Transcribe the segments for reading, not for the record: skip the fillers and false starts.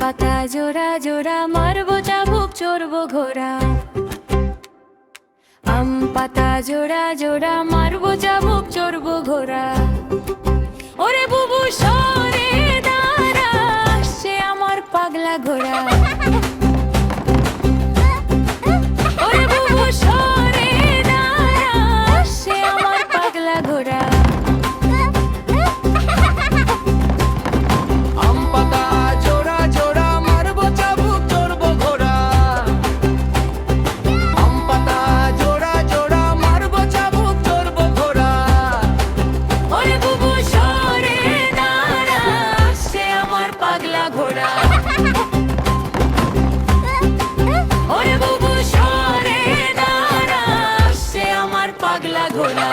পাতা জোড়া জোড়া মারবো চাবুক চড়বো ঘোড়া। আম পাতা জোড়া জোড়া মারবো চাবুক চড়বো ঘোড়া। ওরে বুবু সরে দাঁড়া, সে আমার পাগলা ঘোড়া। ওরে বুবু সরে দাঁড়া, সে আমার পাগলা ঘোড়া। আম পাতা জোড়া জোড়া মারবো চাবুক চড়বো ঘোড়া। আম পাতা জোড়া জোড়া মারবো চাবুক চড়বো ঘোড়া। ওরে বুবু সরে দাঁড়া, সে আমার পাগলা ঘোড়া। ওরে বুবু সরে দাঁড়া, সে আমার পাগলা ঘোড়া।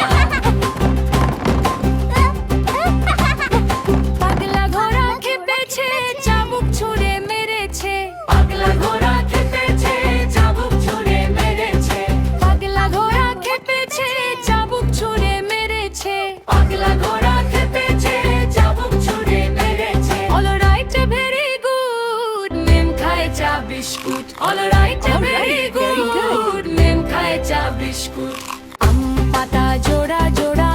পাগলা ঘোড়া খেপেছে, চাবুক ছুঁড়ে মেরেছে। পাগলা ঘোড়া খেপেছে, চাবুক ছুঁড়ে মেরেছে। পাগলা ঘোড়া খেপেছে, চাবুক ছুঁড়ে মেরেছে। পাগলা ঘোড়া খেপেছে, চাবুক ছুঁড়ে মেরেছে। All right, very good, মেম খায় চা biscuit. All right, very good, মেম খায় চা বিস্কুট। আম পাতা জোড়া জোড়া